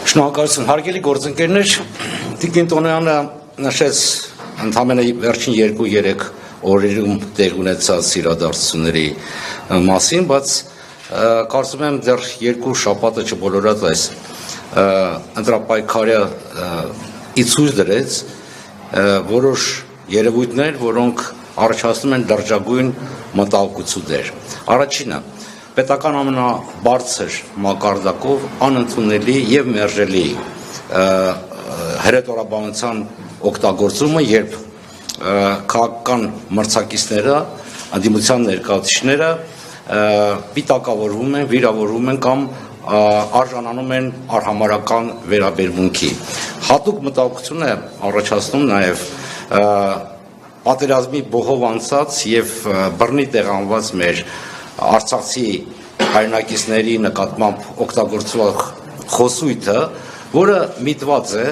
Շնորհակալություն, հարգելի գործընկերներ, Տիկին Տոնոյանը նշեց ընդամենը վերջին 2-3 օրերում տեղ ունեցած իրադարձությունների մասին, բայց կարծում եմ դեռ 2 շաբաթը չբոլորած այս ընտրապայքարը իցույց դրեց որոշ երևույթներ, որոնք առաջացնում են լրջագույն մտահոգություններ։ Առաջինը պետական ամենաբարձր մակարդակով անընդունելի եւ մերժելի հրետորաբանության օգտագործումը, երբ քաղաքական մրցակիցները, անդիմության ներկայացուցիչները պիտակավորվում են, վիրավորվում են կամ արժանանում են արհամարհական վերաբերմունքի։ Հատուկ մտահոգություն է առաջացնում նաեւ պատերազմի բողով անցած եւ բռնի տեղանված մեր Արցախի հայրենակիցների նկատմամբ օգտագործվող խոսույթը, որը միտված է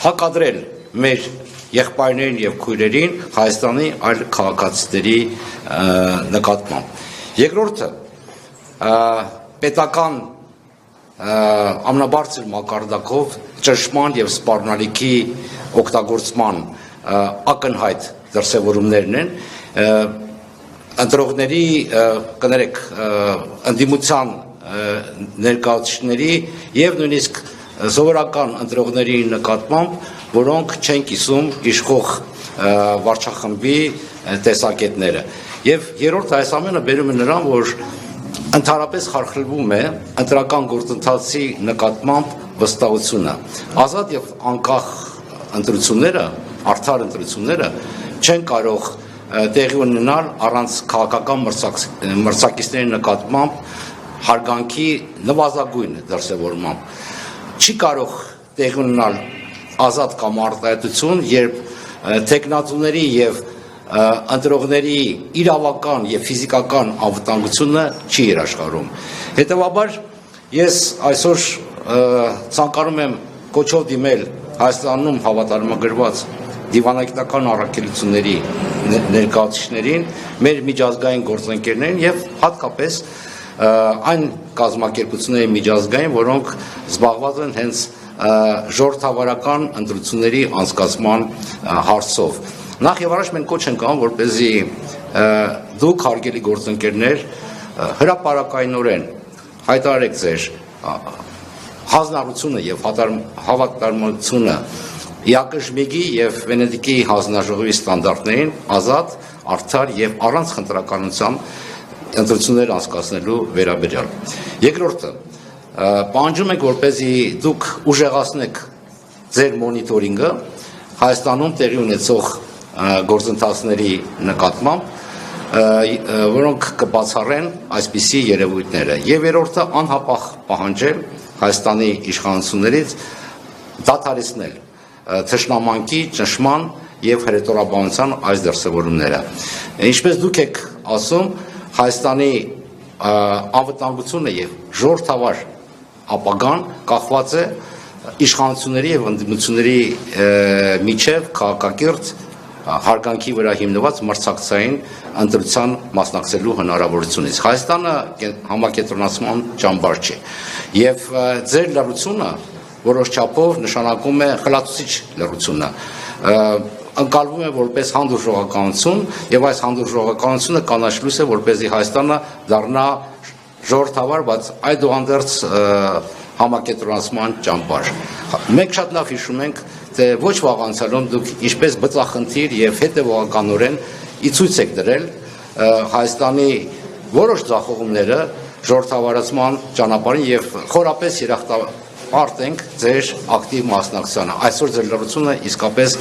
հակադրել մեր եղբայրներին եւ քույրերին Հայաստանի այլ քաղաքացիների նկատմամբ։ Երկրորդը պետական ամենաբարձր մակարդակով ճնշման եւ սպառնալիքի օգտագործման ակնհայտ դրսևորումներն են ընտրողների կներեք ընդդիմության ներկայացուցիչների եւ նույնիսկ զորական ընտրողների նկատմամբ, որոնք չեն կիսում իշխող վարչախմբի տեսակետները։ Եվ երրորդ այս ամենը բերում է նրան, որ ընդհանրապես խարխլվում է ընտրական գործընթացի նկատմամբ վստահությունը։ Ազատ եւ անկախ ընտրությունները, արդար ընտրությունները չեն կարող տեղի ունենալ առանց քաղաքական մրցակիցների նկատմամբ հարգանքի նվազագույն դրսևորմամբ։ Չի կարող տեղի ունենալ ազատ կամ արտահայտություն, երբ տեխնատուների եւ ընտրողների իրավական եւ ֆիզիկական անվտանգությունը չի երաշխավորում։ Հետևաբար ես այսօր ցանկանում եմ կոչով դիմել Հայաստանում հավատարմագրված դիվանագիտական առաքելությունների ներկայացուցիչներին, մեր միջազգային գործընկերներին եւ հատկապես այն կազմակերպությունների միջազգային, որոնք զբաղված են հենց ժողովրդավարական ընտրությունների անցկացման հարցով։ Նախ եւ առաջ մենք կոչ ենք անում, որպեսզի դուք հարգելի գործընկերներ հրապարակայնորեն հայտարարեք ձեր հանձնառությունը եւ հավատարմությունը ՀԱԿԺՄԻԳ-ի եւ Վենետիկի հանձնաժողովի ստանդարտներին ազատ, արդար եւ առանց խնդրականության ընտրություններ անցկացնելու վերաբերյալ։ Երկրորդը պահանջում ենք, որպեսզի դուք ուժեղացնեք ձեր մոնիտորինգը Հայաստանում տեղի ունեցող գործընթացների նկատմամբ, որոնք կբացառեն այսպիսի երևույթները։ Եվ երրորդը անհապաղ պահանջել Հայաստանի իշխանություններից դադարեցնել թշնամանքի, ճնշման եւ հրետորաբանության այս դրսևորումները։ Ինչպես դուք եք ասում, Հայաստանի անվտանգությունը եւ ժողովրդավար ապագան կախված է իշխանությունների եւ ընդդիմությունների միջև քաղաքակիրթ հարգանքի վրա հիմնված մրցակցային ընտրության մասնակցելու հնարավորությունից։ Հայաստանը համակենտրոնացման ճամբար չէ եւ ձեր լրությունը որոշ չափով նշանակում է խլացուցիչ լռությունը, ընկալվում է որպես հանդուրժողականություն եւ այս հանդուրժողականությունը կանաչլույս է, որպեսզի Հայաստանը դառնա ժողովրդավար, բայց այդուհանդերձ համակենտրոնացման ճամբար։ Մենք շատ լավ հիշում ենք, թե ոչ վաղ անցյալում դուք ինչպես բծախնդիր եւ հետեւողականորեն իցույց եք դրել Հայաստանի որոշ ձախողումները ժողովրդավարացման ճանապարհին եւ խորապես երախտապարտ ենք ձեր ակտիվ մասնակցությանը։ Այսօր ձեր լրությունը իսկապես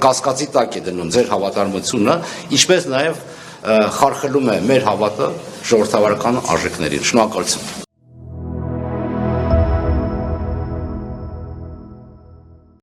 կասկածի տակ է դնում ձեր հավատարմությունը, ինչպես նաեւ խարխլում է մեր հավատը ժողովրդավարական արժեքներին։ Շնորհակալություն։